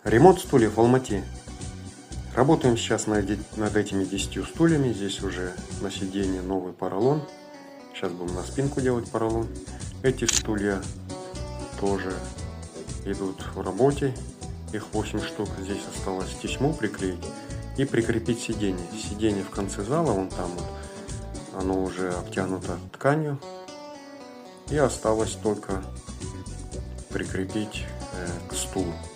Ремонт стульев в Алмате. Работаем сейчас над этими 10 стульями. Здесь уже на сиденье новый поролон. Сейчас будем на спинку делать поролон. Эти стулья тоже идут в работе. Их 8 штук. Здесь осталось тесьму приклеить и прикрепить сиденье. Сиденье в конце зала, вон там вот, оно уже обтянуто тканью. И осталось только прикрепить к стулу.